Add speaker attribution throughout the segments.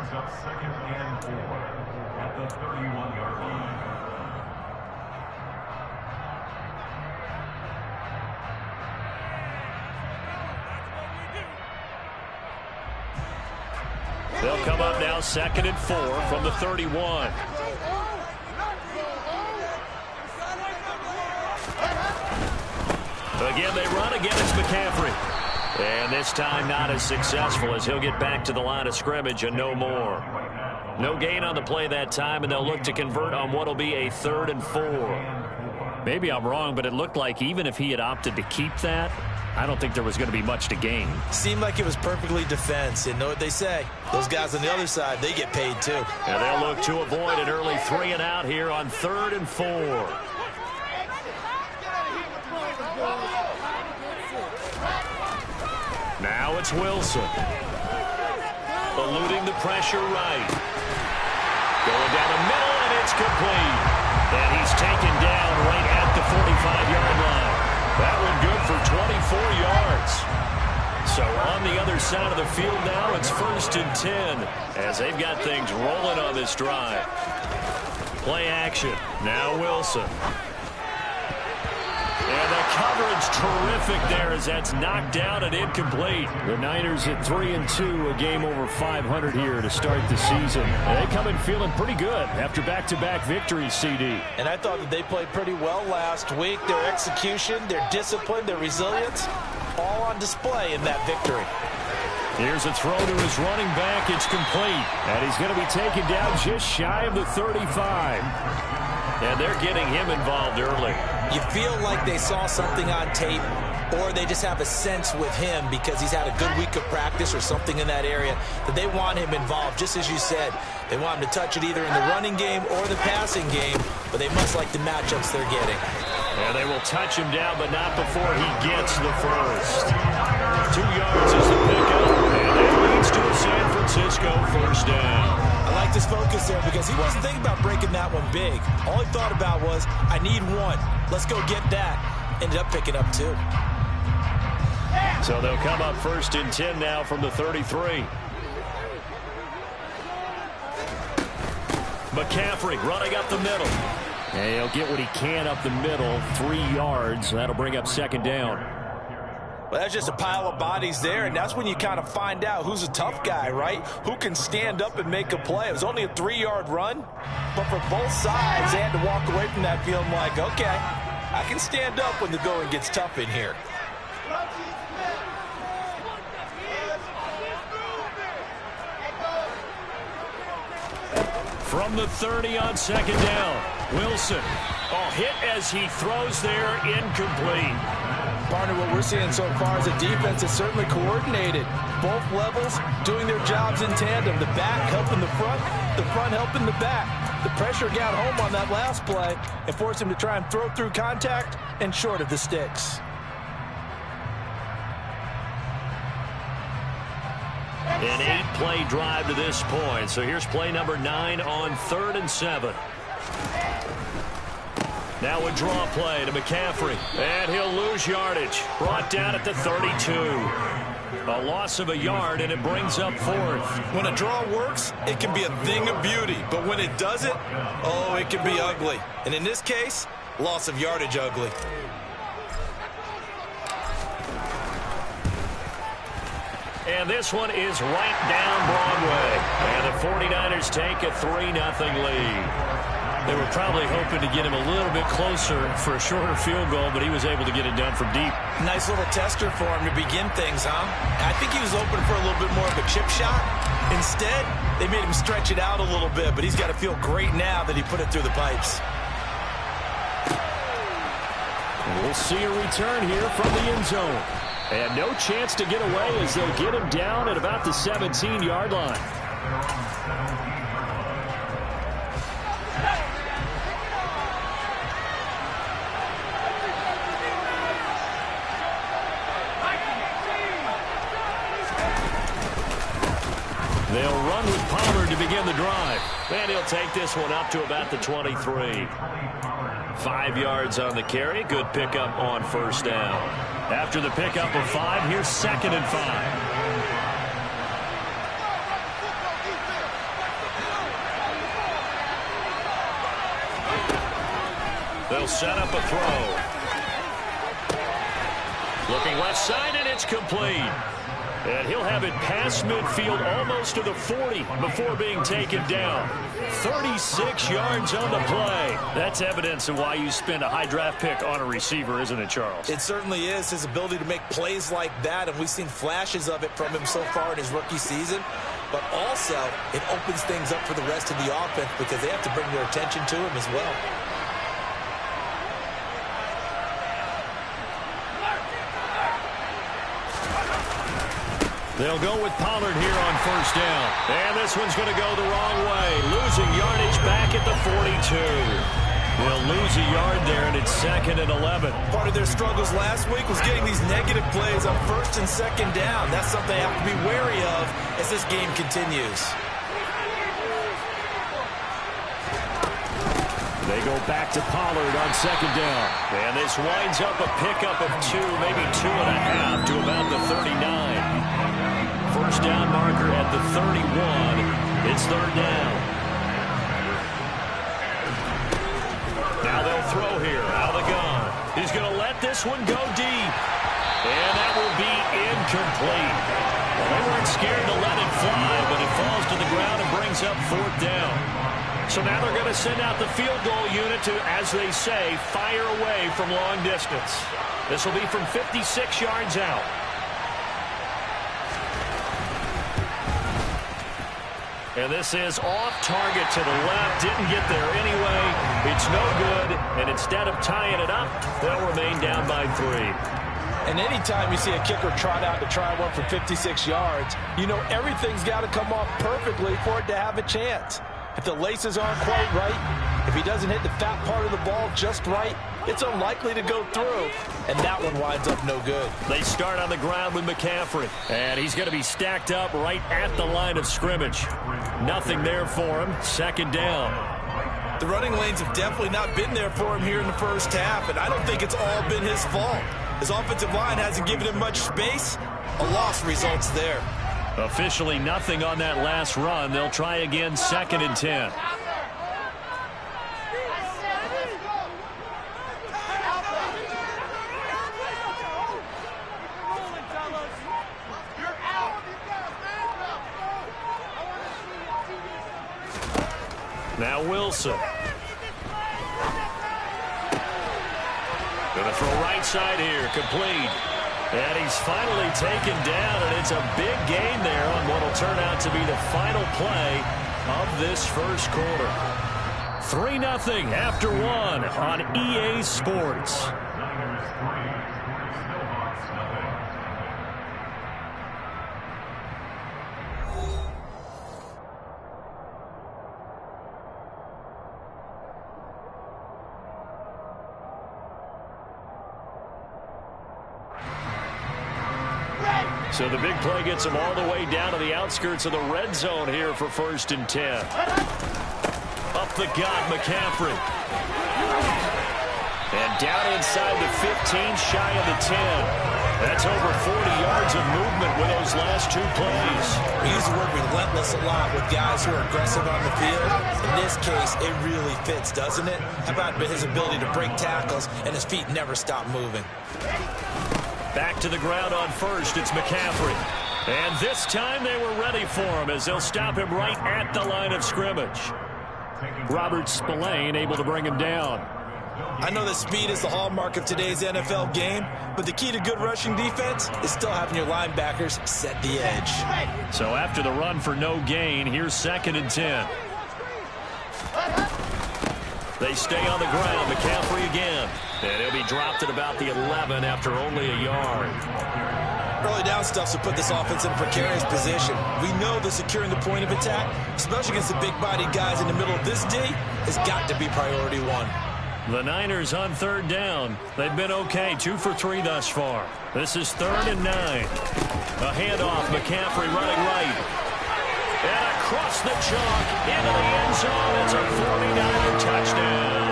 Speaker 1: brings up 2nd and 4 at the 31-yard line.
Speaker 2: They'll come up now 2nd and 4 from the 31. Again, they run against McCaffrey. And this time not as successful as he'll get back to the line of scrimmage and no more. No gain on the play that time, and they'll look to convert on what will be a 3rd and 4.
Speaker 3: Maybe I'm wrong, but it looked like even if he had opted to keep that, I don't think there was going to be much to gain.
Speaker 4: Seemed like it was perfectly defense. You know what they say. Those guys on the other side, they get paid too.
Speaker 2: And they'll look to avoid an early 3 and out here on 3rd and 4. Now it's Wilson. Eluding the pressure right. Going down the middle, and it's complete. And he's taken down right at the 45-yard line. That one good for 24 yards. So on the other side of the field now, it's 1st and 10 as they've got things rolling on this drive. Play action. Now Wilson. And the coverage terrific there as that's knocked down and incomplete.
Speaker 3: The Niners at 3 and 2, a game over 500 here to start the season. They come in feeling pretty good after back-to-back victories, CD.
Speaker 4: And I thought that they played pretty well last week. Their execution, their discipline, their resilience, all on display in that victory.
Speaker 3: Here's a throw to his running back. It's complete. And he's going to be taken down just shy of the 35.
Speaker 2: And they're getting him involved early.
Speaker 4: You feel like they saw something on tape, or they just have a sense with him because he's had a good week of practice or something in that area that they want him involved, just as you said. They want him to touch it either in the running game or the passing game, but they must like the matchups they're getting.
Speaker 2: And they will touch him down, but not before he gets the first. 2 yards is the pickup, and that leads to a San Francisco 1st down.
Speaker 4: I like this focus there because he wasn't thinking about breaking that one big. All he thought about was, I need 1. Let's go get that. Ended up picking up 2.
Speaker 2: So they'll come up 1st and 10 now from the 33. McCaffrey running up the middle.
Speaker 3: And he'll get what he can up the middle, 3 yards. That'll bring up 2nd down.
Speaker 4: Well, that's just a pile of bodies there, and that's when you kind of find out who's a tough guy, right? Who can stand up and make a play. It was only a 3-yard run, but for both sides, they had to walk away from that feeling like, okay, I can stand up when the going gets tough in here.
Speaker 2: From the 30 on 2nd down, Wilson. Oh, hit as he throws there, incomplete.
Speaker 4: Partner, what we're seeing so far is a defense that's certainly coordinated. Both levels doing their jobs in tandem. The back helping the front helping the back. The pressure got home on that last play and forced him to try and throw through contact and short of the sticks.
Speaker 2: An 8-play drive to this point. So here's play number 9 on 3rd and 7. Now a draw play to McCaffrey. And he'll lose yardage. Brought down at the 32. A loss of a yard, and it brings up 4th.
Speaker 4: When a draw works, it can be a thing of beauty. But when it doesn't, oh, it can be ugly. And in this case, loss of yardage ugly.
Speaker 2: And this one is right down Broadway. And the 49ers take a 3-0 lead. They were probably hoping to get him a little bit closer for a shorter field goal, but he was able to get it done from deep.
Speaker 4: Nice little tester for him to begin things, huh? I think he was open for a little bit more of a chip shot. Instead, they made him stretch it out a little bit, but he's got to feel great now that he put it through the pipes.
Speaker 3: We'll see a return here from the end zone. And no chance to get away as they'll get him down at about the 17-yard line.
Speaker 2: They'll run with Palmer to begin the drive. And he'll take this one up to about the 23. 5 yards on the carry. Good pickup on 1st down. After the pickup of 5, here's 2nd and 5. They'll set up a throw. Looking left side, and it's complete. And he'll have it past midfield almost to the 40 before being taken down. 36 yards on the play. That's evidence of why you spend a high draft pick on a receiver, isn't it, Charles?
Speaker 4: It certainly is. His ability to make plays like that, and we've seen flashes of it from him so far in his rookie season. But also, it opens things up for the rest of the offense because they have to bring their attention to him as well.
Speaker 2: They'll go with Pollard here on first down. And this one's going to go the wrong way. Losing yardage back at the 42. They'll lose a yard there, and it's 2nd and 11.
Speaker 4: Part of their struggles last week was getting these negative plays on 1st and 2nd down. That's something they have to be wary of as this game continues.
Speaker 2: They go back to Pollard on 2nd down. And this winds up a pickup of 2, maybe 2.5 to about the 39. First down marker at the 31. It's 3rd down. Now they'll throw here out of the gun. He's going to let this one go deep. And that will be incomplete. Well, they weren't scared to let it fly, but it falls to the ground and brings up 4th down. So now they're going to send out the field goal unit to, as they say, fire away from long distance. This will be from 56 yards out. And this is off target to the left. Didn't get there anyway. It's no good. And instead of tying it up, they'll remain down by 3.
Speaker 4: And anytime you see a kicker trot out to try one for 56 yards, you know everything's got to come off perfectly for it to have a chance. If the laces aren't quite right, if he doesn't hit the fat part of the ball just right, it's unlikely to go through, and that one winds up no good.
Speaker 2: They start on the ground with McCaffrey, and he's going to be stacked up right at the line of scrimmage. Nothing there for him. 2nd down.
Speaker 4: The running lanes have definitely not been there for him here in the first half, and I don't think it's all been his fault. His offensive line hasn't given him much space. A loss results there.
Speaker 2: Officially nothing on that last run. They'll try again 2nd and 10. Now Wilson. Going to throw right side here. Complete. And he's finally taken down, and it's a big gain there on what will turn out to be the final play of this first quarter. 3-0 after 1 on EA Sports. So the big play gets him all the way down to the outskirts of the red zone here for 1st and 10. Up the gut, McCaffrey. And down inside the 15, shy of the 10. That's over 40 yards of movement with those last 2 plays.
Speaker 4: We use the word relentless a lot with guys who are aggressive on the field. In this case, it really fits, doesn't it? How about his ability to break tackles and his feet never stop moving?
Speaker 2: Back to the ground on 1st, it's McCaffrey. And this time they were ready for him as they'll stop him right at the line of scrimmage. Robert Spillane able to bring him down.
Speaker 4: I know that speed is the hallmark of today's NFL game, but the key to good rushing defense is still having your linebackers set the edge.
Speaker 2: So after the run for no gain, here's 2nd and 10. They stay on the ground. McCaffrey again. And he'll be dropped at about the 11 after only a yard.
Speaker 4: Early down stuff will put this offense in a precarious position. We know that securing the point of attack, especially against the big-bodied guys in the middle of this D, has got to be priority 1.
Speaker 2: The Niners on 3rd down. They've been okay, 2 for 3 thus far. This is 3rd and 9. A handoff, McCaffrey running right. And across the chalk into the end zone. It's a 49er touchdown.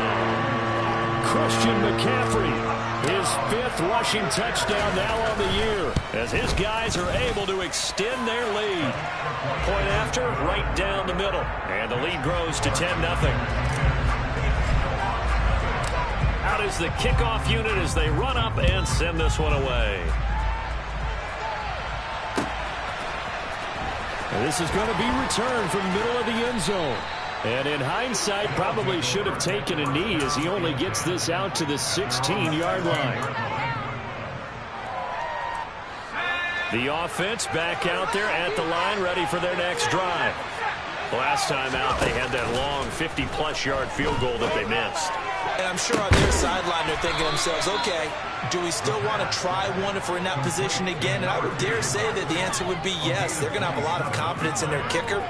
Speaker 2: Christian McCaffrey, his 5th rushing touchdown now on the year, as his guys are able to extend their lead. Point after, right down the middle. And the lead grows to 10-0.
Speaker 3: out is the kickoff unit as they run up and send this one away. And this is going to be returned from the middle of the end zone. And in hindsight, probably should have taken a knee as he only gets this out to the 16-yard line. The offense back out there at the line, ready for their next drive. Last time out, they had that long 50-plus yard field goal that they missed.
Speaker 4: And I'm sure on their sideline they're thinking to themselves, okay, do we still want to try one if we're in that position again? And I would dare say that the answer would be yes. They're going to have a lot of confidence in their kicker.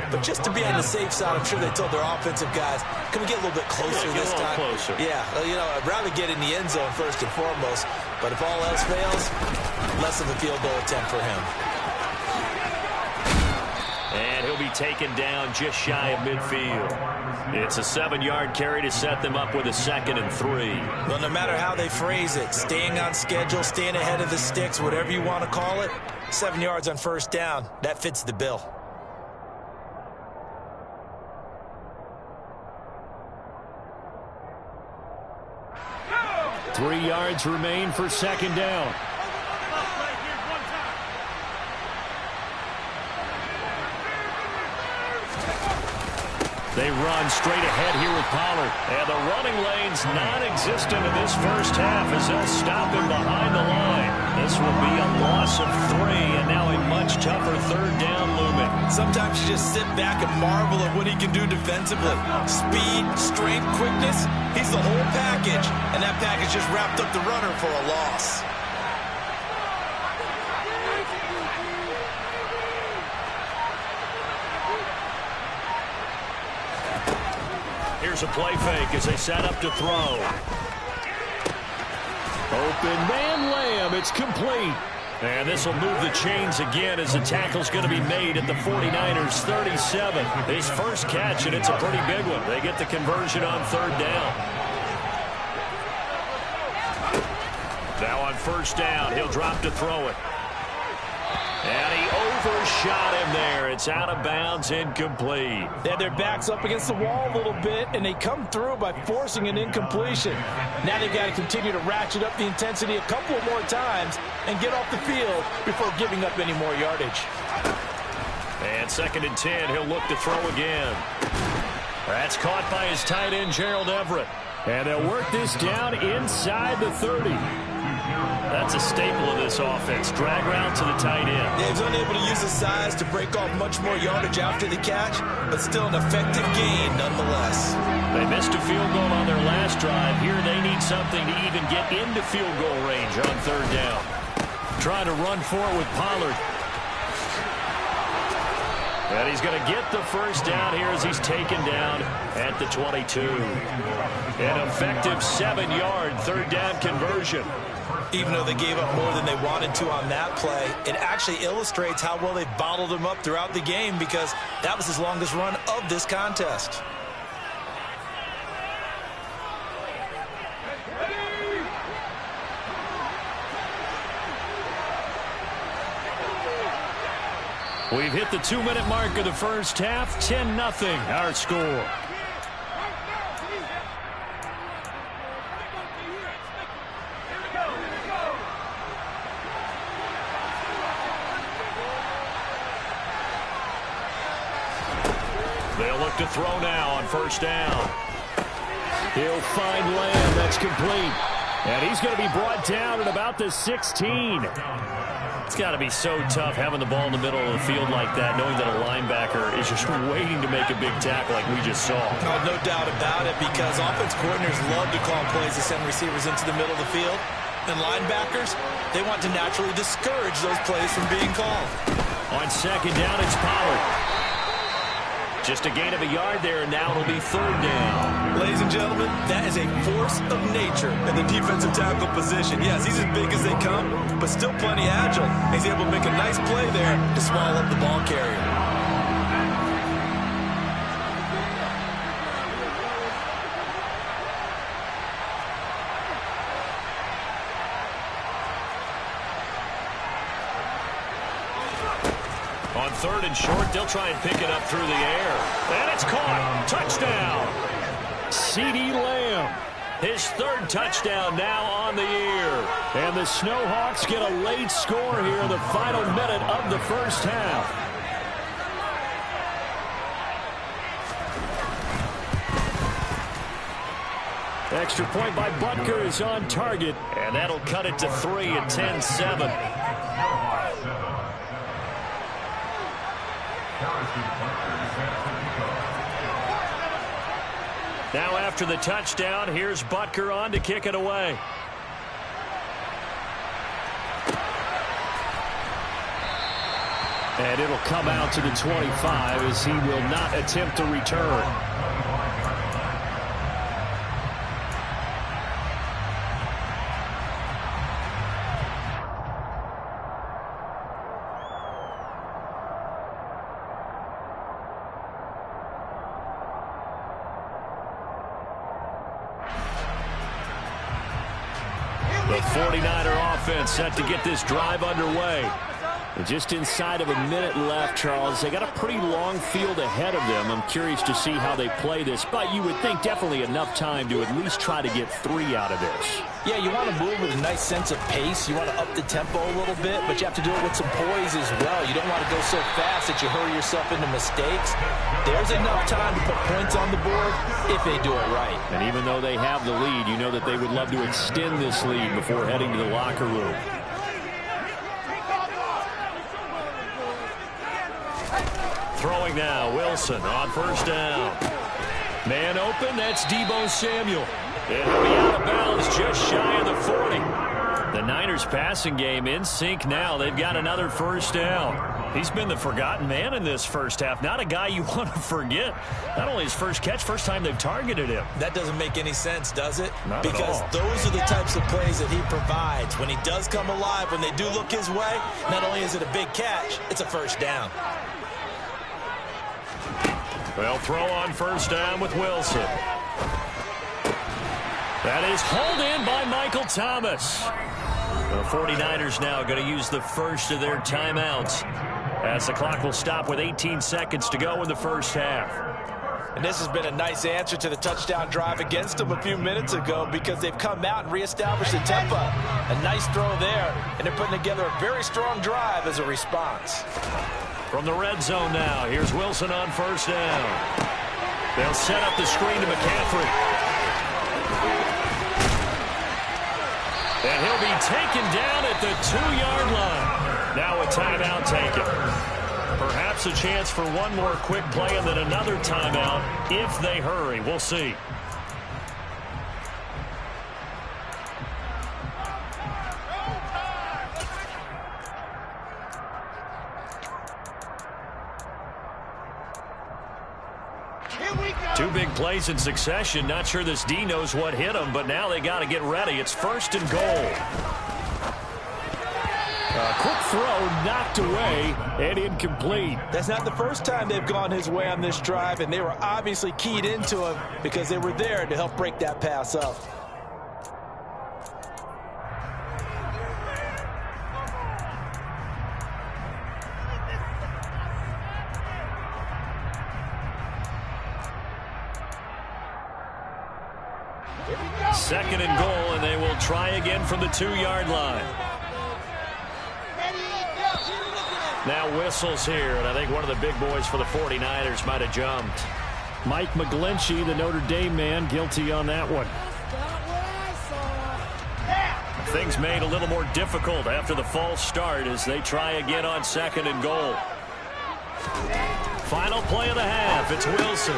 Speaker 4: But just to be on the safe side, I'm sure they told their offensive guys, can we get a little bit closer this time?
Speaker 3: Closer.
Speaker 4: Yeah, you know, I'd rather get in the end zone first and foremost. But if all else fails, less of a field goal attempt for him.
Speaker 3: And he'll be taken down just shy of midfield. It's a 7-yard carry to set them up with a 2nd and 3.
Speaker 4: Well, no matter how they phrase it, staying on schedule, staying ahead of the sticks, whatever you want to call it, 7 yards on first down, that fits the bill.
Speaker 3: Three yards remain for 2nd down. They run straight ahead here with Pollard. And the running lane's non-existent in this first half as they'll stop him behind the line. This will be a loss of 3 and now a much tougher 3rd down looming.
Speaker 4: Sometimes you just sit back and marvel at what he can do defensively. Speed, strength, quickness, he's the whole package. And that package just wrapped up the runner for a loss.
Speaker 3: Here's a play fake as they set up to throw. Open man Lamb. It's complete. And this will move the chains again as the tackle's going to be made at the 49ers 37. His first catch, and it's a pretty big one. They get the conversion on 3rd down. Now on 1st down, he'll drop to throw it. And he overshot him there. It's out of bounds, incomplete.
Speaker 4: They had their backs up against the wall a little bit, and they come through by forcing an incompletion. Now they've got to continue to ratchet up the intensity a couple of more times and get off the field before giving up any more yardage.
Speaker 3: And 2nd and 10, he'll look to throw again. That's caught by his tight end, Gerald Everett. And they'll work this down inside the 30. That's a staple of this offense. Drag route to the tight end.
Speaker 4: Yeah, he's unable to use his size to break off much more yardage after the catch, but still an effective gain nonetheless.
Speaker 3: They missed a field goal on their last drive. Here they need something to even get into field goal range on 3rd down. Trying to run for it with Pollard. And he's going to get the first down here as he's taken down at the 22. An effective 7-yard 3rd down conversion.
Speaker 4: Even though they gave up more than they wanted to on that play, it actually illustrates how well they bottled them up throughout the game because that was his longest run of this contest.
Speaker 3: We've hit the 2-minute mark of the first half. 10-0 our score. They'll look to throw now on 1st down. He'll find Lamb. That's complete. And he's going to be brought down at about the 16. It's got to be so tough having the ball in the middle of the field like that, knowing that a linebacker is just waiting to make a big tackle like we just saw.
Speaker 4: Oh, no doubt about it, because offense coordinators love to call plays to send receivers into the middle of the field. And linebackers, they want to naturally discourage those plays from being called.
Speaker 3: On 2nd down, it's Pollard. Just a gain of a yard there, and now it'll be 3rd down.
Speaker 4: Ladies and gentlemen, that is a force of nature in the defensive tackle position. Yes, he's as big as they come, but still plenty agile. He's able to make a nice play there to swallow up the ball carrier.
Speaker 3: On 3rd and short, they'll try and pick it up through the air. And it's caught. Touchdown. CeeDee Lamb. His third touchdown now on the year. And the Snowhawks get a late score here in the final minute of the first half. Extra point by Butker is on target, and that'll cut it to 3 at 10-7. Now after the touchdown, here's Butker on to kick it away. And it'll come out to the 25 as he will not attempt to return. The 49er offense set to get this drive underway. And just inside of a minute left, Charles. They got a pretty long field ahead of them. I'm curious to see how they play this, but you would think definitely enough time to at least try to get 3 out of this.
Speaker 4: Yeah, you want to move with a nice sense of pace. You want to up the tempo a little bit, but you have to do it with some poise as well. You don't want to go so fast that you hurry yourself into mistakes. There's enough time to put points on the board if they do it right.
Speaker 3: And even though they have the lead, you know that they would love to extend this lead before heading to the locker room. Throwing now, Wilson on first down. Man open, that's Deebo Samuel. And he'll be out of bounds just shy of the 40. The Niners passing game in sync now. They've got another first down. He's been the forgotten man in this first half. Not a guy you want to forget. Not only his first catch, first time they've targeted him.
Speaker 4: That doesn't make any sense, does it?
Speaker 3: Not
Speaker 4: because
Speaker 3: at all.
Speaker 4: Those are the types of plays that he provides. When he does come alive, when they do look his way, not only is it a big catch, it's a first down.
Speaker 3: They'll throw on first down with Wilson. That is hauled in by Michael Thomas. The 49ers now going to use the first of their timeouts as the clock will stop with 18 seconds to go in the first half.
Speaker 4: And this has been a nice answer to the touchdown drive against them a few minutes ago because they've come out and reestablished the tempo. A nice throw there, and they're putting together a very strong drive as a response.
Speaker 3: From the red zone now, here's Wilson on first down. They'll set up the screen to McCaffrey. And he'll be taken down at the 2-yard line. Now a timeout taken. Perhaps a chance for one more quick play and then another timeout if they hurry. We'll see. Two big plays in succession. Not sure this D knows what hit him, but now they got to get ready. It's first and goal. A quick throw knocked away and incomplete.
Speaker 4: That's not the first time they've gone his way on this drive, and they were obviously keyed into him because they were there to help break that pass up.
Speaker 3: Second and goal, and they will try again from the 2-yard line. Now whistles here, and I think one of the big boys for the 49ers might have jumped. Mike McGlinchey, the Notre Dame man, guilty on that one. Things made a little more difficult after the false start as they try again on second and goal. Final play of the half, it's Wilson.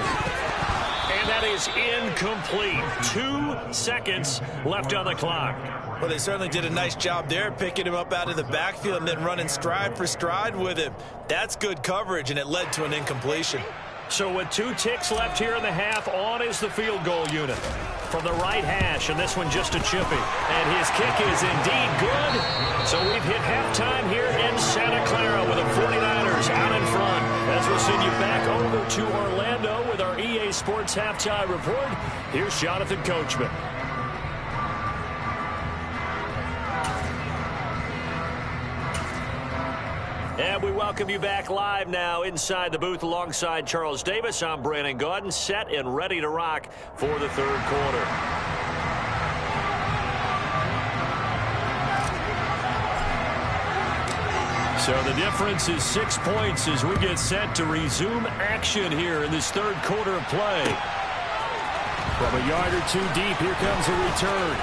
Speaker 3: And that is incomplete. 2 seconds left on the clock.
Speaker 4: Well, they certainly did a nice job there, picking him up out of the backfield and then running stride for stride with him. That's good coverage, and it led to an incompletion.
Speaker 3: So with 2 ticks left here in the half, on is the field goal unit. From the right hash, and this one just a chippy. And his kick is indeed good. So we've hit halftime here in Santa Clara with the 49ers out in front. As we'll send you back over to Orlando with our EA Sports Halftime Report. Here's Jonathan Coachman. And we welcome you back live now inside the booth alongside Charles Davis. I'm Brandon Gaudin, set and ready to rock for the third quarter. So the difference is 6 points as we get set to resume action here in this third quarter of play. From a yard or two deep, here comes a return.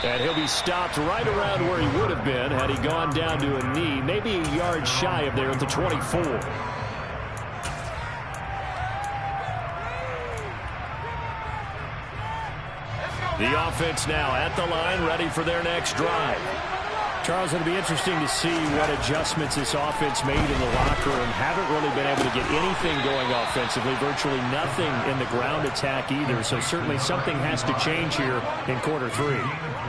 Speaker 3: And he'll be stopped right around where he would have been had he gone down to a knee, maybe a yard shy of there at the 24. The offense now at the line, ready for their next drive. Charles, it'll be interesting to see what adjustments this offense made in the locker room. Haven't really been able to get anything going offensively, virtually nothing in the ground attack either. So certainly something has to change here in quarter three.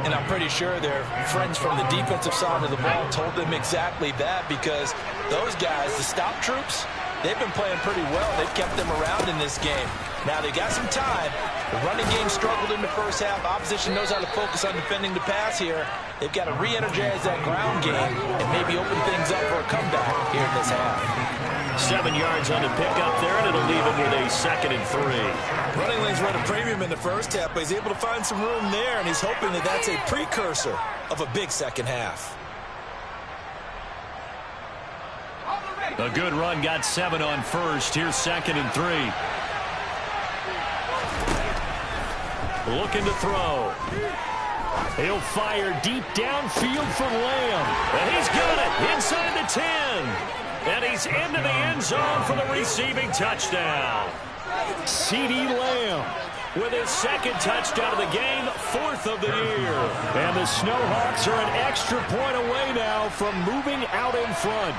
Speaker 4: And I'm pretty sure their friends from the defensive side of the ball told them exactly that, because those guys, the stop troops, they've been playing pretty well. They've kept them around in this game. Now they got some time. The running game struggled in the first half. Opposition knows how to focus on defending the pass here. They've got to re-energize that ground game and maybe open things up for a comeback here in this half.
Speaker 3: 7 yards on the pickup there, and it'll leave him with a 2nd and 3.
Speaker 4: Running lanes run a premium in the first half, but he's able to find some room there, and he's hoping that that's a precursor of a big second half.
Speaker 3: A good run, got 7 on first. Here's 2nd and 3. Looking to throw. He'll fire deep downfield for Lamb. And he's got it inside the 10. And he's into the end zone for the receiving touchdown. CeeDee Lamb with his 2nd touchdown of the game, 4th of the year. And the Snowhawks are an extra point away now from moving out in front.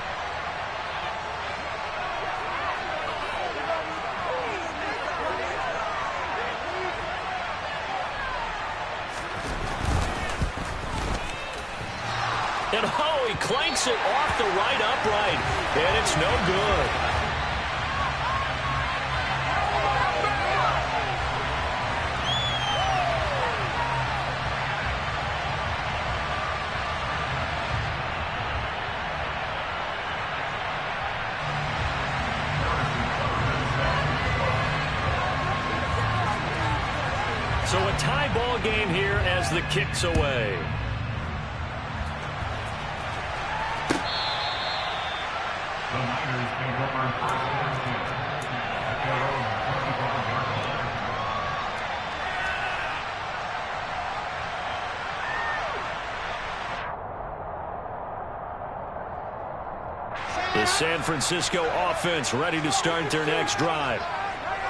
Speaker 3: And oh, he clanks it off the right upright, and it's no good. So a tie ball game here as the kick's away.
Speaker 1: The Niners take over first and 10 at their own 25-yard line.
Speaker 3: The San Francisco offense ready to start their next drive.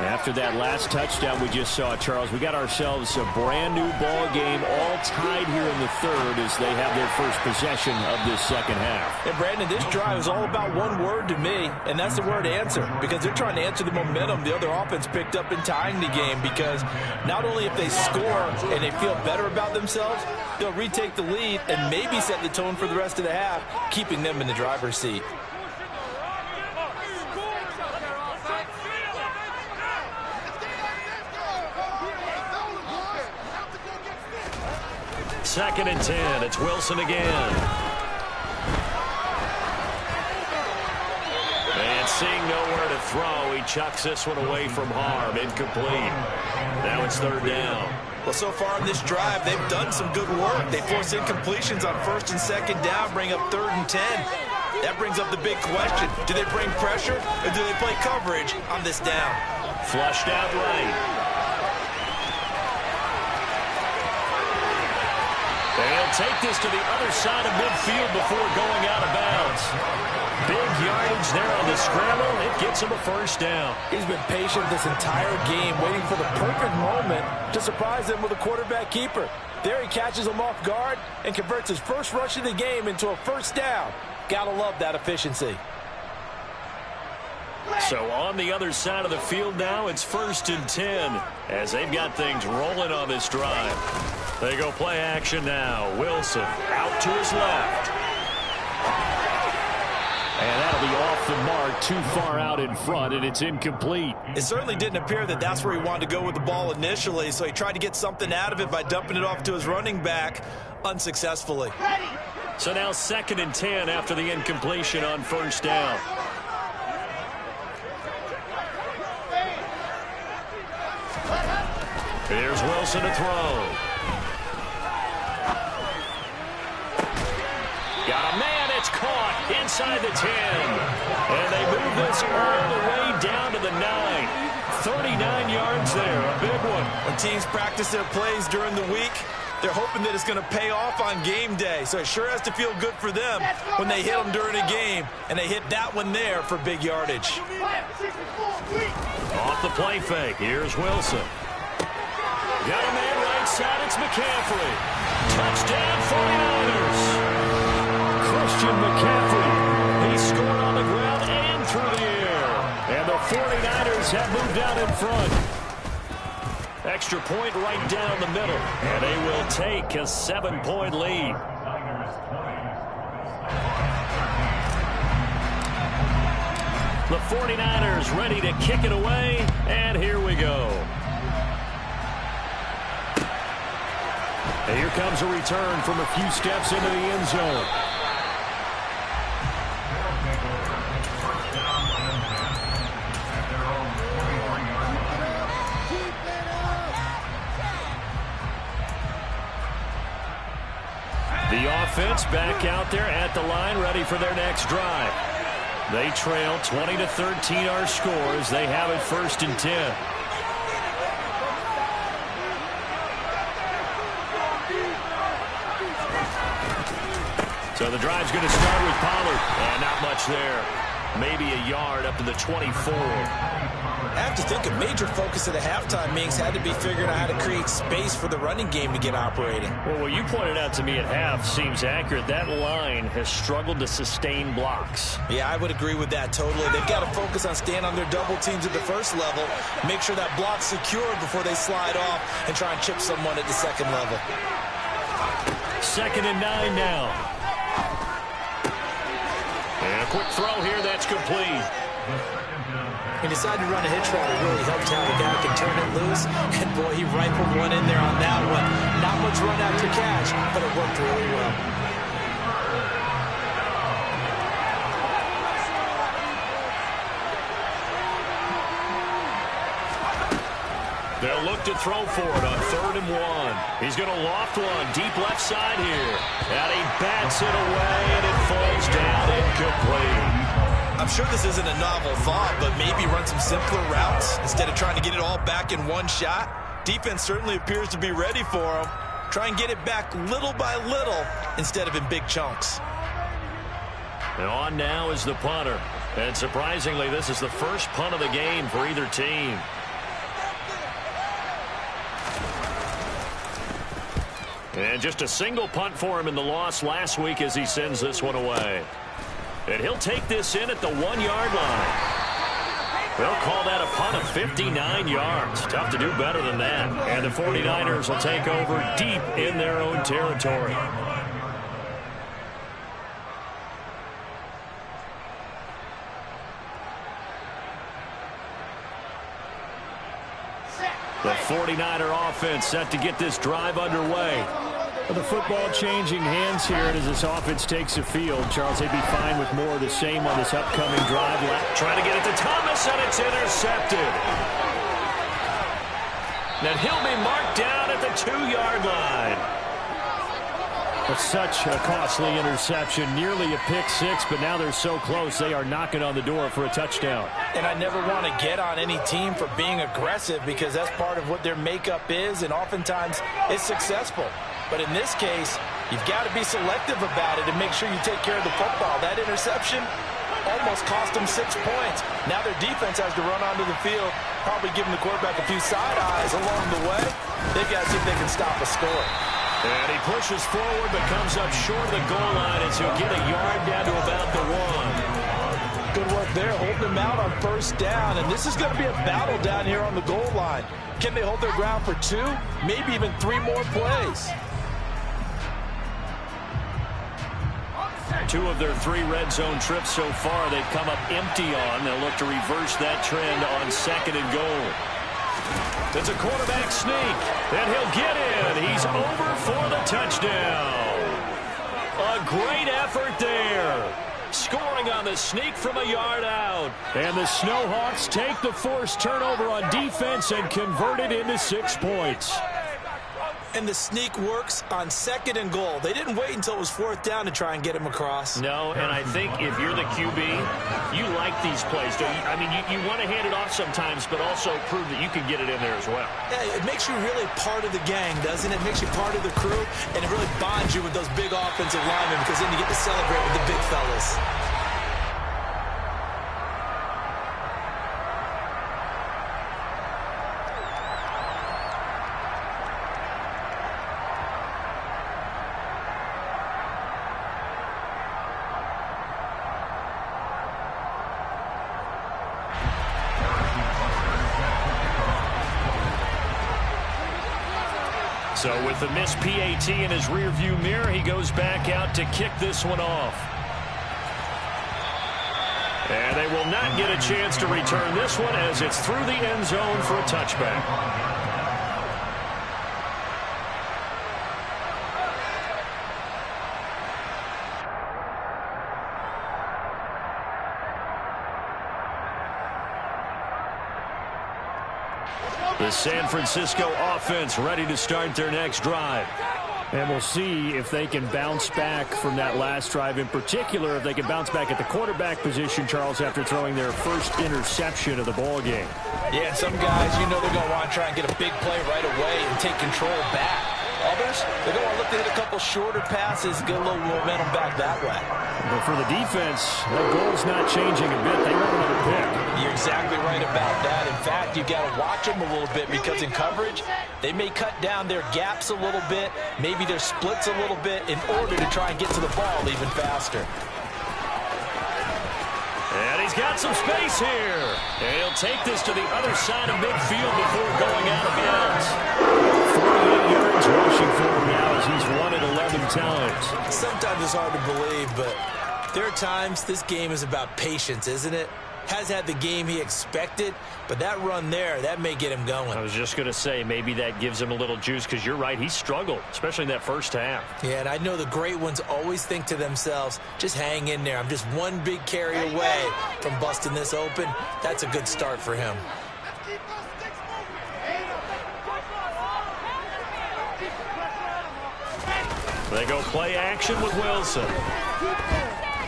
Speaker 3: After that last touchdown we just saw, Charles, we got ourselves a brand new ball game, all tied here in the third as they have their first possession of this second half.
Speaker 4: And Brandon, this drive is all about one word to me, and that's the word answer, because they're trying to answer the momentum the other offense picked up in tying the game, because not only if they score and they feel better about themselves, they'll retake the lead and maybe set the tone for the rest of the half, keeping them in the driver's seat.
Speaker 3: Second and 10. It's Wilson again. And seeing nowhere to throw, he chucks this one away from harm. Incomplete. Now it's 3rd down.
Speaker 4: Well, so far in this drive, they've done some good work. They force incompletions on 1st and 2nd down, bring up 3rd and 10. That brings up the big question. Do they bring pressure or do they play coverage on this down?
Speaker 3: Flushed out right. They'll take this to the other side of midfield before going out of bounds. Big yardage there on the scramble. It gets him a 1st down.
Speaker 4: He's been patient this entire game, waiting for the perfect moment to surprise them with a quarterback keeper. There he catches him off guard and converts his first rush of the game into a 1st down. Gotta love that efficiency.
Speaker 3: So on the other side of the field now, it's 1st and 10 as they've got things rolling on this drive. They go play action now. Wilson out to his left. And that'll be off the mark, too far out in front, and it's incomplete.
Speaker 4: It certainly didn't appear that that's where he wanted to go with the ball initially, so he tried to get something out of it by dumping it off to his running back unsuccessfully.
Speaker 3: So now 2nd and 10 after the incompletion on 1st down. Here's Wilson to throw. Got a man, it's inside the 10. And they move this all the way down to the 9. 39 yards there, a big one.
Speaker 4: When teams practice their plays during the week, they're hoping that it's going to pay off on game day. So it sure has to feel good for them when they hit them during a game. And they hit that one there for big yardage.
Speaker 3: Off the play fake. Here's Wilson. Got a man right side. It's McCaffrey. Touchdown 49ers. Christian McCaffrey. He scored on the ground and through the air. And the 49ers have moved out in front. Extra point right down the middle. And they will take a 7-point lead. The 49ers ready to kick it away. And here we go. And here comes a return from a few steps into the end zone. The offense back out there at the line, ready for their next drive. They trail 20-13 our scores. They have it 1st and 10. So the drive's going to start with Pollard. And not much there. Maybe a yard up to the 24.
Speaker 4: I have to think a major focus of the halftime meetings had to be figuring out how to create space for the running game to get operating.
Speaker 3: Well, what you pointed out to me at half seems accurate. That line has struggled to sustain blocks.
Speaker 4: Yeah, I would agree with that totally. They've got to focus on staying on their double teams at the first level, make sure that block's secured before they slide off and try and chip someone at the second level.
Speaker 3: 2nd and 9 now. And a quick throw here, that's complete.
Speaker 5: He decided to run a hitch route. It really helped how the guy can turn it loose. And boy, he rifled one in there on that one. Not much run after catch, but it worked really well.
Speaker 3: They'll look to throw for it on 3rd and 1. He's going to loft one deep left side here. And he bats it away, and it falls down incomplete.
Speaker 4: I'm sure this isn't a novel thought, but maybe run some simpler routes instead of trying to get it all back in one shot. Defense certainly appears to be ready for him. Try and get it back little by little instead of in big chunks.
Speaker 3: And on now is the punter. And surprisingly, this is the first punt of the game for either team. And just a single punt for him in the loss last week as he sends this one away. And he'll take this in at the 1-yard line. They'll call that a punt of 59 yards. Tough to do better than that. And the 49ers will take over deep in their own territory. The 49er offense set to get this drive underway. The football changing hands here as this offense takes the field. Charles, they'd be fine with more of the same on this upcoming drive. Trying to get it to Thomas, and it's intercepted. And he'll be marked down at the 2-yard line. That's such a costly interception, nearly a pick six, but now they're so close they are knocking on the door for a touchdown.
Speaker 4: And I never want to get on any team for being aggressive because that's part of what their makeup is, and oftentimes it's successful. But in this case, you've got to be selective about it and make sure you take care of the football. That interception almost cost them 6 points. Now their defense has to run onto the field, probably giving the quarterback a few side eyes along the way. They've got to see if they can stop a score.
Speaker 3: And he pushes forward but comes up short of the goal line as he'll get a yard down to about the 1.
Speaker 4: Good work there, holding them out on 1st down. And this is going to be a battle down here on the goal line. Can they hold their ground for 2, maybe even 3 more plays?
Speaker 3: 2 of their 3 red zone trips so far they've come up empty on. They'll look to reverse that trend on 2nd and goal. It's a quarterback sneak, and he'll get in. He's over for the touchdown. A great effort there. Scoring on the sneak from a yard out. And the Snowhawks take the forced turnover on defense and convert it into 6 points.
Speaker 5: And the sneak works on 2nd and goal. They didn't wait until it was 4th down to try and get him across.
Speaker 3: No, and I think if you're the QB, you like these plays, don't you? I mean, you want to hand it off sometimes, but also prove that you can get it in there as well.
Speaker 5: Yeah, it makes you really part of the gang, doesn't it? It makes you part of the crew, and it really bonds you with those big offensive linemen because then you get to celebrate with the big fellas.
Speaker 3: So with the missed PAT in his rearview mirror, he goes back out to kick this one off. And they will not get a chance to return this one as it's through the end zone for a touchback. The San Francisco offense ready to start their next drive. And we'll see if they can bounce back from that last drive, in particular if they can bounce back at the quarterback position, Charles, after throwing their first interception of the ball game.
Speaker 4: Yeah, and some guys, you know they're going to want to try and get a big play right away and take control back. Others, they're going to look to hit a couple shorter passes, get a little momentum back that way.
Speaker 3: But for the defense, their goal's not changing a bit. They want another pick.
Speaker 4: You're exactly right about that. In fact, you've got to watch them a little bit because in coverage, they may cut down their gaps a little bit, maybe their splits a little bit in order to try and get to the ball even faster.
Speaker 3: And he's got some space here. And he'll take this to the other side of midfield before going out of bounds. 48 yards rushing for him now as he's run it 11 times.
Speaker 5: Sometimes it's hard to believe, but there are times this game is about patience, isn't it? Has had the game he expected, but that run there, that may get him going.
Speaker 3: I was just going to say, maybe that gives him a little juice because you're right, he struggled, especially in that first half.
Speaker 5: Yeah, and I know the great ones always think to themselves, just hang in there. I'm just one big carry away from busting this open. That's a good start for him.
Speaker 3: They go play action with Wilson.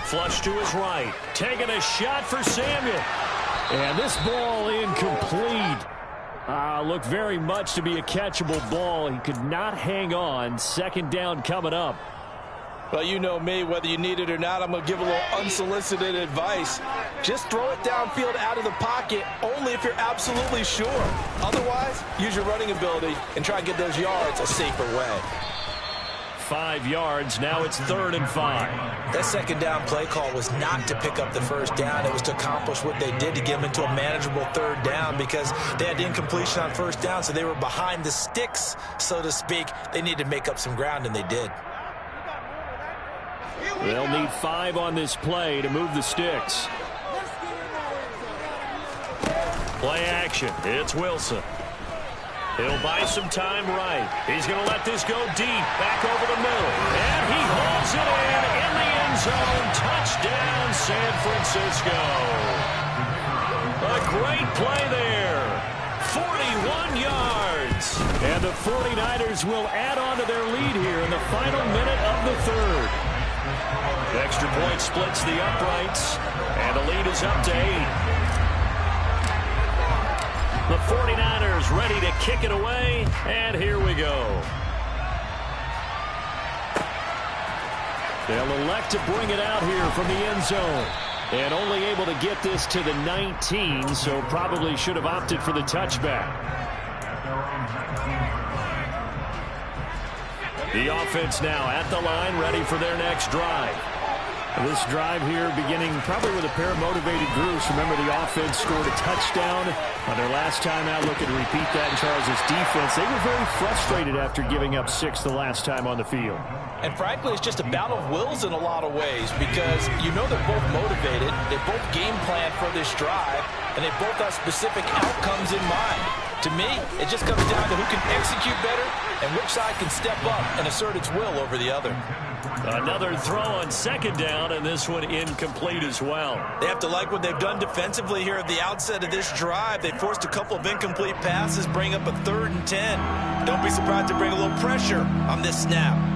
Speaker 3: Flush to his right. Taking a shot for Samuel. And this ball incomplete. Looked very much to be a catchable ball. He could not hang on. 2nd down coming up.
Speaker 4: Well, you know me, whether you need it or not, I'm going to give a little unsolicited advice. Just throw it downfield out of the pocket only if you're absolutely sure. Otherwise, use your running ability and try and get those yards a safer way.
Speaker 3: 5 yards. Now it's 3rd and 5.
Speaker 5: That 2nd down play call was not to pick up the 1st down. It was to accomplish what they did to get them into a manageable 3rd down because they had incompletion on 1st down, so they were behind the sticks, so to speak. They needed to make up some ground, and they did.
Speaker 3: They'll need 5 on this play to move the sticks. Play action. It's Wilson. He'll buy some time right. He's going to let this go deep, back over the middle. And he hauls it in the end zone. Touchdown, San Francisco. A great play there. 41 yards. And the 49ers will add on to their lead here in the final minute of the 3rd. The extra point splits the uprights, and the lead is up to 8. The 49ers ready to kick it away, and here we go. They'll elect to bring it out here from the end zone. And only able to get this to the 19, so probably should have opted for the touchback. The offense now at the line, ready for their next drive. This drive here beginning probably with a pair of motivated groups. Remember, the offense scored a touchdown on their last time out. Looking to repeat that in Charles' defense. They were very frustrated after giving up 6 the last time on the field.
Speaker 4: And frankly, it's just a battle of wills in a lot of ways because you know they're both motivated. They both game plan for this drive, and they both have specific outcomes in mind. To me, it just comes down to who can execute better and which side can step up and assert its will over the other.
Speaker 3: Another throw on second down, and this one incomplete as well.
Speaker 5: They have to like what they've done defensively here at the outset of this drive. They forced a couple of incomplete passes, bring up a 3rd and 10. Don't be surprised to bring a little pressure on this snap.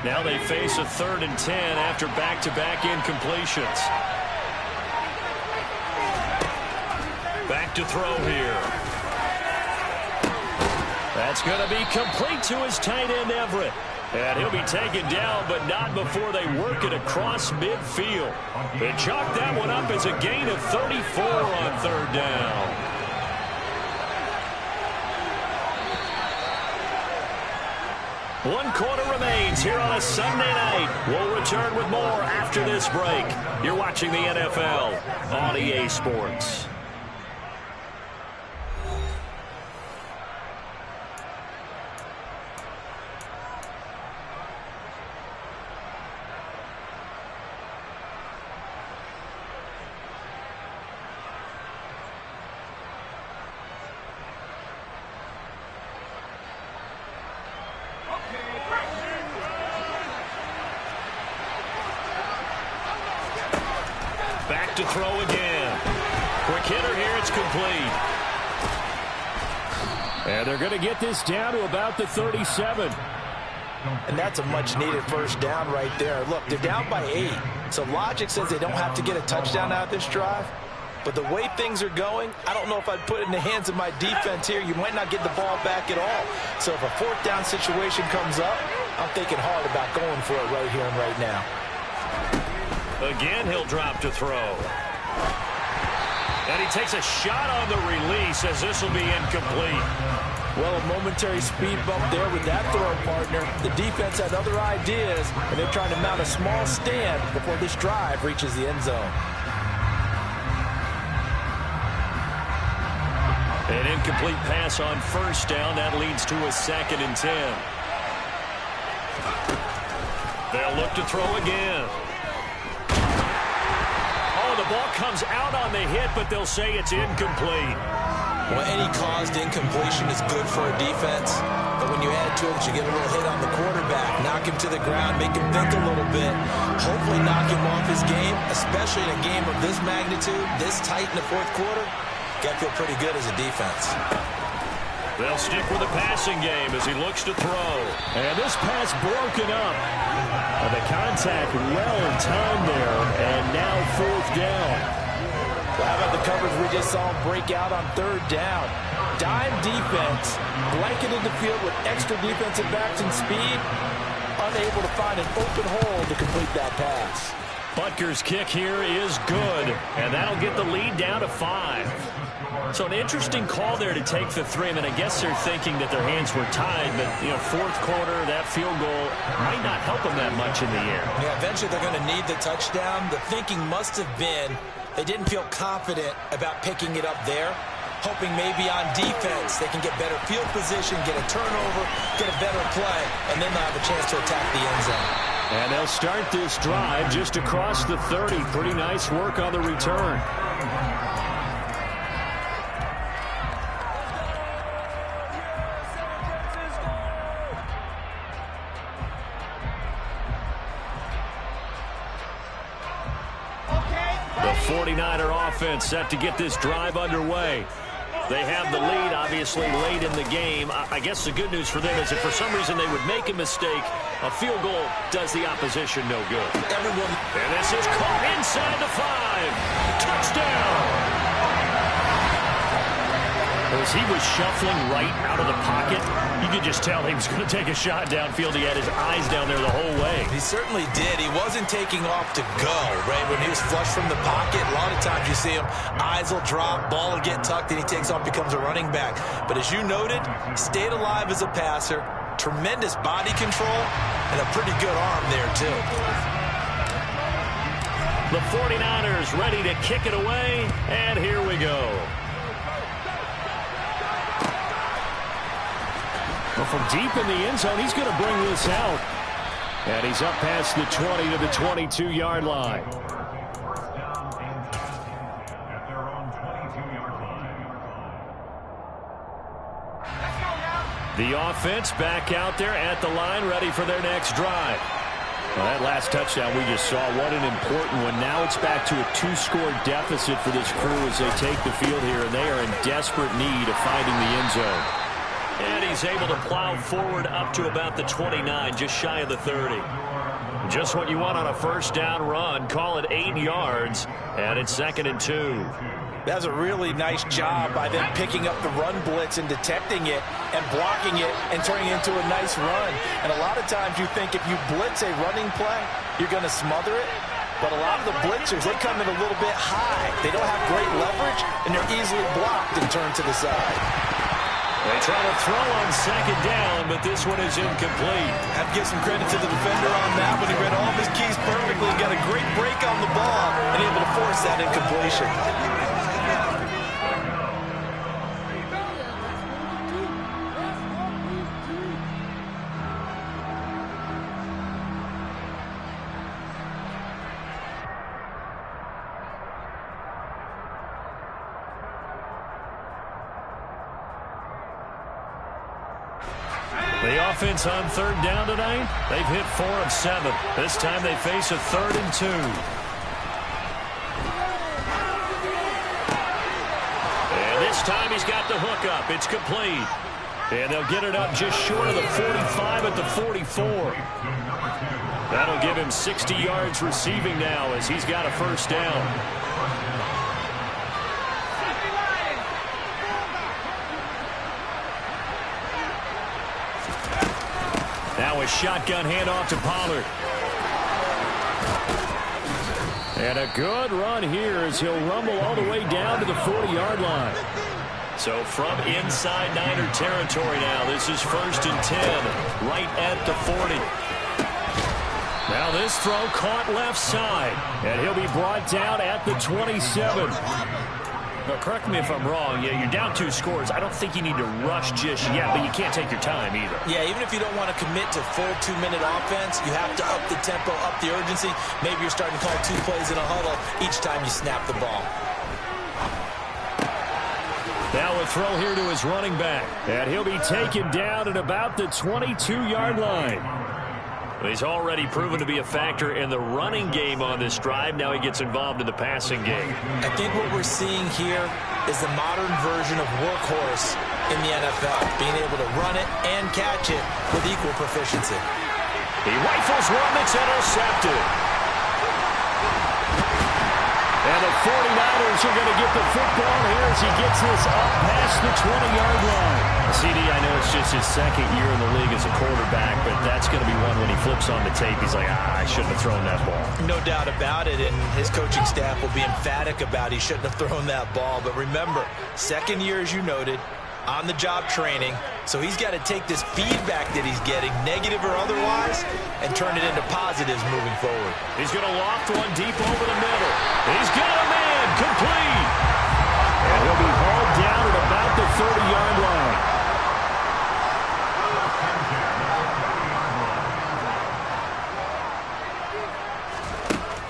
Speaker 3: Now they face a 3rd and 10 after back-to-back incompletions. Back to throw here. That's going to be complete to his tight end, Everett. And he'll be taken down, but not before they work it across midfield. They chalk that one up as a gain of 34 on 3rd down. One quarter remains here on a Sunday night. We'll return with more after this break. You're watching the NFL on EA Sports. Back to throw again. Quick hitter here. It's complete. And they're going to get this down to about the 37.
Speaker 4: And that's a much-needed first down right there. Look, they're down by 8. So logic says they don't have to get a touchdown out of this drive. But the way things are going, I don't know if I'd put it in the hands of my defense here. You might not get the ball back at all. So if a 4th down situation comes up, I'm thinking hard about going for it right here and right now.
Speaker 3: Again, he'll drop to throw. And he takes a shot on the release as this will be incomplete.
Speaker 4: Well, a momentary speed bump there with that throw, partner. The defense had other ideas, and they're trying to mount a small stand before this drive reaches the end zone.
Speaker 3: An incomplete pass on first down. That leads to a 2nd and 10. They'll look to throw again. The ball comes out on the hit, but they'll say it's incomplete.
Speaker 5: Well, any caused incompletion is good for a defense. But when you add to it that you get a little hit on the quarterback, knock him to the ground, make him think a little bit, hopefully knock him off his game, especially in a game of this magnitude, this tight in the 4th quarter, got to feel pretty good as a defense.
Speaker 3: They'll stick with the passing game as he looks to throw. And this pass broken up. The contact well timed there, and now 4th down.
Speaker 4: Well, how about the coverage we just saw him break out on 3rd down? Dime defense, blanketed the field with extra defensive backs and speed, unable to find an open hole to complete that pass.
Speaker 3: Butker's kick here is good, and that'll get the lead down to 5. So an interesting call there to take the 3. I mean, I guess they're thinking that their hands were tied, but, 4th quarter, that field goal might not help them that much in the air.
Speaker 5: Yeah, eventually they're going to need the touchdown. The thinking must have been they didn't feel confident about picking it up there, hoping maybe on defense they can get better field position, get a turnover, get a better play, and then they'll have a chance to attack the end zone.
Speaker 3: And they'll start this drive just across the 30. Pretty nice work on the return. The 49er offense set to get this drive underway. They have the lead, obviously, late in the game. I guess the good news for them is if for some reason they would make a mistake, a field goal does the opposition no good. And this is caught inside the 5. Touchdown! As he was shuffling right out of the pocket, you could just tell he was going to take a shot downfield. He had his eyes down there the whole way.
Speaker 5: He certainly did. He wasn't taking off to go, right? When he was flush from the pocket, a lot of times you see him, eyes will drop, ball will get tucked, and he takes off, becomes a running back. But as you noted, stayed alive as a passer, tremendous body control, and a pretty good arm there, too.
Speaker 3: The 49ers ready to kick it away, and here we go. from deep in the end zone, he's going to bring this out. And he's up past the 20 to the 22-yard line.
Speaker 1: First down and 10 at their own 22-yard line.
Speaker 3: The offense back out there at the line, ready for their next drive. Well, that last touchdown we just saw, what an important one. Now it's back to a 2-score deficit for this crew as they take the field here, and they are in desperate need of finding the end zone.
Speaker 2: And he's able to plow forward up to about the 29, just shy of the 30. Just what you want on a first down run. Call it 8 yards, and it's 2nd and 2.
Speaker 5: That's a really nice job by them picking up the run blitz and detecting it and blocking it and turning it into a nice run. And a lot of times you think if you blitz a running play, you're going to smother it. But a lot of the blitzers, they come in a little bit high. They don't have great leverage, and they're easily blocked and turned to the side.
Speaker 2: They try to throw on 2nd down, but this one is incomplete.
Speaker 5: I have to give some credit to the defender on that one. He read all of his keys perfectly, got a great break on the ball, and able to force that incompletion.
Speaker 2: The offense on 3rd down tonight, they've hit 4 of 7. This time they face a 3rd and 2. And this time he's got the hook up. It's complete. And they'll get it up just short of the 45 at the 44. That'll give him 60 yards receiving now as he's got a first down. Now a shotgun handoff to Pollard. And a good run here as he'll rumble all the way down to the 40-yard line. So from inside Niner territory now, this is 1st and 10, right at the 40. Now this throw caught left side, and he'll be brought down at the 27. Now, correct me if I'm wrong. Yeah, you're down 2 scores. I don't think you need to rush just yet, but you can't take your time either.
Speaker 5: Yeah, even if you don't want to commit to full 2-minute offense, you have to up the tempo, up the urgency. Maybe you're starting to call 2 plays in a huddle each time you snap the ball.
Speaker 3: Now a throw here to his running back, and he'll be taken down at about the 22-yard line.
Speaker 2: He's already proven to be a factor in the running game on this drive. Now he gets involved in the passing game.
Speaker 5: I think what we're seeing here is the modern version of workhorse in the NFL, being able to run it and catch it with equal proficiency.
Speaker 2: He rifles one that's intercepted.
Speaker 3: And the 49ers are going to get the football here as he gets this up past the 20-yard line.
Speaker 2: CD, I know it's just his 2nd year in the league as a quarterback, but that's going to be one when he flips on the tape. He's like, I shouldn't have thrown that ball.
Speaker 5: No doubt about it, and his coaching staff will be emphatic about he shouldn't have thrown that ball. But remember, 2nd year, as you noted, on-the-job training, so he's got to take this feedback that he's getting, negative or otherwise, and turn it into positives moving forward.
Speaker 2: He's going to loft one deep over the middle. He's got a man, complete.
Speaker 3: And he'll be hauled down at about the 30-yard line.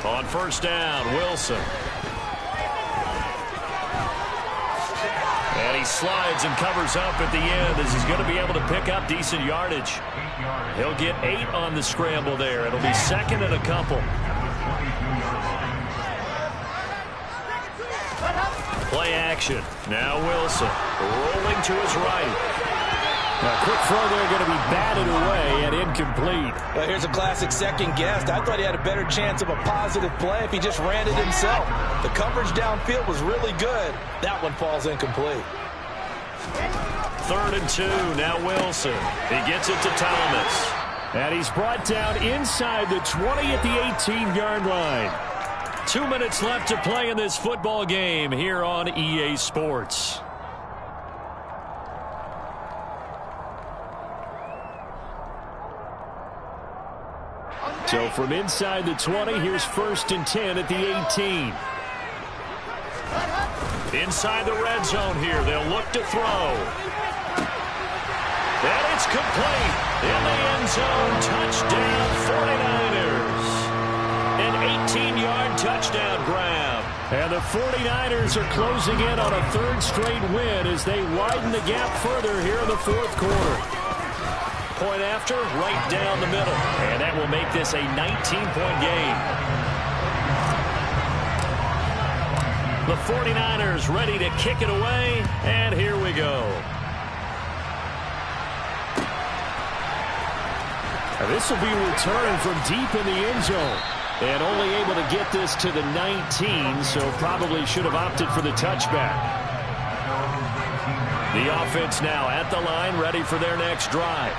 Speaker 2: On 1st down, Wilson. And he slides and covers up at the end as he's going to be able to pick up decent yardage. He'll get 8 on the scramble there. It'll be 2nd and a couple. Play action. Now Wilson rolling to his right.
Speaker 3: A quick throw there going to be batted away and incomplete.
Speaker 5: Well, here's a classic second guess. I thought he had a better chance of a positive play if he just ran it himself. The coverage downfield was really good. That one falls incomplete.
Speaker 2: 3rd and 2. Now Wilson. He gets it to Thomas.
Speaker 3: And he's brought down inside the 20 at the 18-yard line.
Speaker 2: 2 minutes left to play in this football game here on EA Sports.
Speaker 3: So from inside the 20, here's 1st and 10 at the 18.
Speaker 2: Inside the red zone here, they'll look to throw. And it's complete. In the end zone, touchdown 49ers. An 18-yard touchdown grab.
Speaker 3: And the 49ers are closing in on a third straight win as they widen the gap further here in the fourth quarter.
Speaker 2: Point after, right down the middle. And that will make this a 19-point game. The 49ers ready to kick it away, and here we go.
Speaker 3: Now this will be a return from deep in the end zone. And only able to get this to the 19, so probably should have opted for the touchback.
Speaker 2: The offense now at the line, ready for their next drive.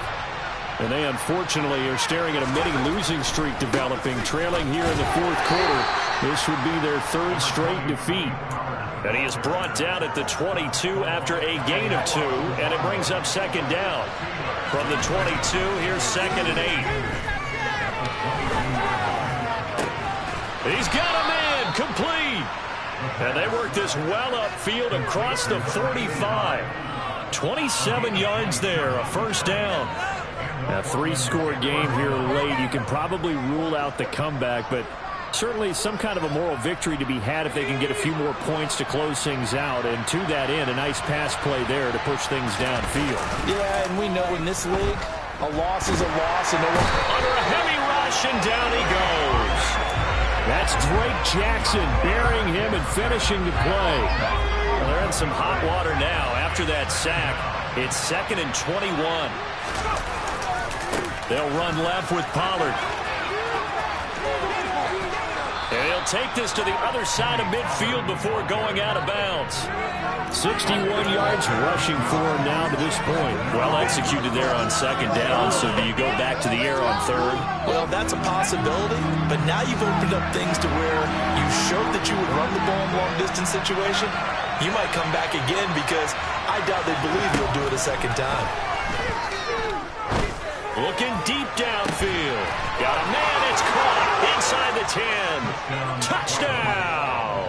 Speaker 3: And they unfortunately are staring at a mini losing streak developing, trailing here in the fourth quarter. This would be their third straight defeat.
Speaker 2: And he is brought down at the 22 after a gain of 2, and it brings up second down. From the 22, here's 2nd and 8. He's got a man complete. And they work this well upfield across the 45. 27 yards there, a first down.
Speaker 3: A 3-score game here late. You can probably rule out the comeback, but certainly some kind of a moral victory to be had if they can get a few more points to close things out. And to that end, a nice pass play there to push things downfield.
Speaker 4: Yeah, and we know in this league, a loss is a loss. And
Speaker 2: under a heavy rush, and down he goes.
Speaker 3: That's Drake Jackson burying him and finishing the play.
Speaker 2: Well, they're in some hot water now after that sack. It's 2nd and 21. They'll run left with Pollard. And he'll take this to the other side of midfield before going out of bounds.
Speaker 3: 61 yards rushing for him now to this point.
Speaker 2: Well executed there on second down, so do you go back to the air on third?
Speaker 5: Well, that's a possibility, but now you've opened up things to where you showed that you would run the ball in long-distance situation. You might come back again because I doubt they believe you'll do it a second time.
Speaker 2: Looking deep downfield. Got a man, it's caught inside the 10. Touchdown!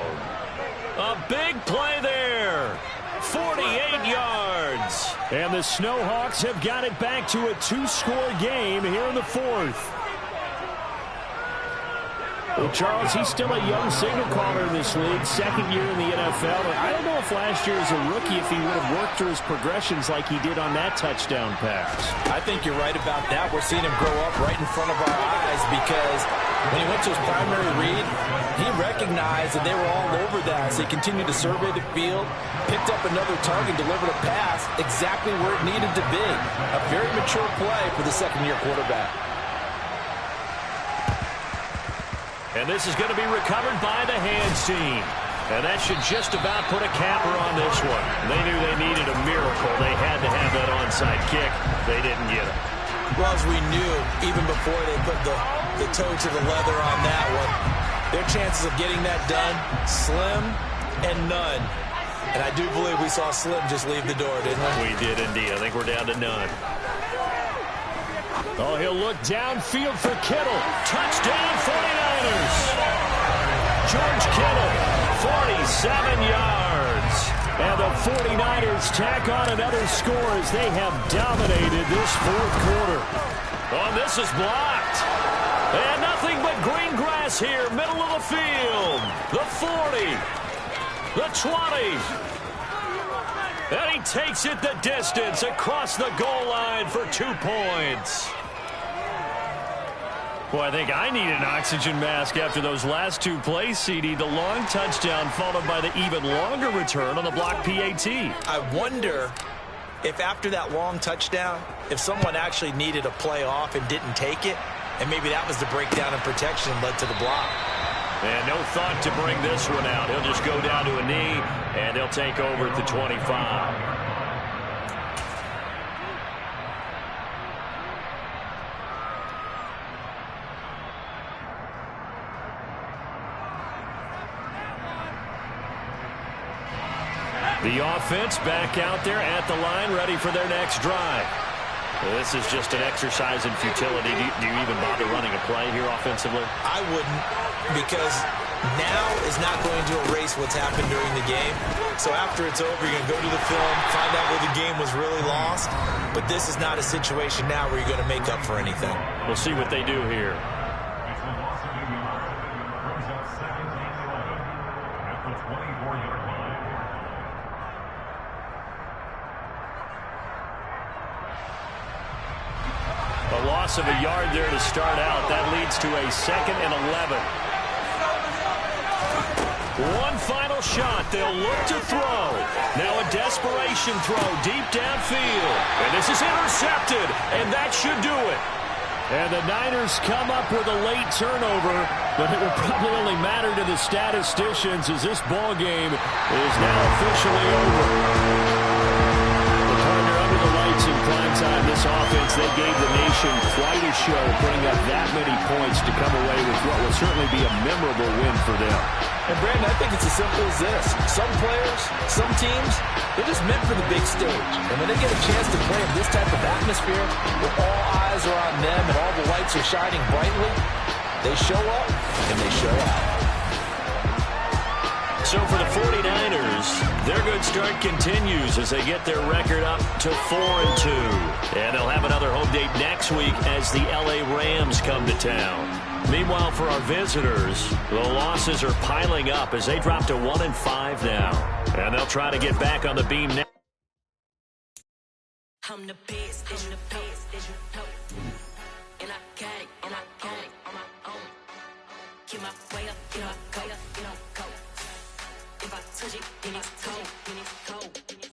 Speaker 2: A big play there. 48 yards.
Speaker 3: And the Snowhawks have got it back to a 2-score game here in the fourth. Well, Charles, he's still a young signal caller in this league, second year in the NFL. And I don't know if last year as a rookie, if he would have worked through his progressions like he did on that touchdown pass.
Speaker 4: I think you're right about that. We're seeing him grow up right in front of our eyes because when he went to his primary read, he recognized that they were all over that. So he continued to survey the field, picked up another target, delivered a pass exactly where it needed to be. A very mature play for the second-year quarterback.
Speaker 2: And this is going to be recovered by the hands team. And that should just about put a capper on this one. They knew they needed a miracle. They had to have that onside kick. They didn't get it.
Speaker 5: Well, as we knew, even before they put the toe to the leather on that one, their chances of getting that done, slim and none. And I do believe we saw Slim just leave the door, didn't we?
Speaker 2: We did indeed. I think we're down to none.
Speaker 3: Oh, he'll look downfield for Kittle.
Speaker 2: Touchdown 49ers. George Kittle, 47 yards.
Speaker 3: And the 49ers tack on another score as they have dominated this fourth quarter.
Speaker 2: Oh, this is blocked. And nothing but green grass here, middle of the field. The 40. The 20. And he takes it the distance across the goal line for 2 points. Boy, I think I need an oxygen mask after those last 2 plays, CD. The long touchdown followed by the even longer return on the block PAT.
Speaker 5: I wonder if after that long touchdown, if someone actually needed a play off and didn't take it, and maybe that was the breakdown in protection and led to the block.
Speaker 2: And no thought to bring this one out. He'll just go down to a knee, and they'll take over at the 25. The offense back out there at the line, ready for their next drive. This is just an exercise in futility. Do you even bother running a play here offensively?
Speaker 5: I wouldn't. because now is not going to erase what's happened during the game. So after it's over, you're going to go to the film, find out where the game was really lost. But this is not a situation now where you're going to make up for anything.
Speaker 3: We'll see what they do here.
Speaker 1: It's a loss of a yard. Brings up 17-11 at the 24-yard line.
Speaker 3: A loss of a yard there to start out. That leads to a 2nd and 11. One final shot. They'll look to throw. Now a desperation throw deep downfield. And this is intercepted. And that should do it. And the Niners come up with a late turnover. But it will probably only matter to the statisticians as this ball game is now officially over. The partner under the lights in prime time. This offense, they gave the nation quite a show, putting up that many points to come away with what will certainly be a memorable win for them.
Speaker 4: And, Brandon, I think it's as simple as this. Some players, some teams, they're just meant for the big stage. And when they get a chance to play in this type of atmosphere, where all eyes are on them and all the lights are shining brightly, they show up and they show out.
Speaker 3: So for the 49ers, their good start continues as they get their record up to 4-2. And they'll have another home date next week as the LA Rams come to town. Meanwhile, for our visitors, the losses are piling up as they drop to 1-5 now. And they'll try to get back on the beam now.
Speaker 6: I'm the best, and I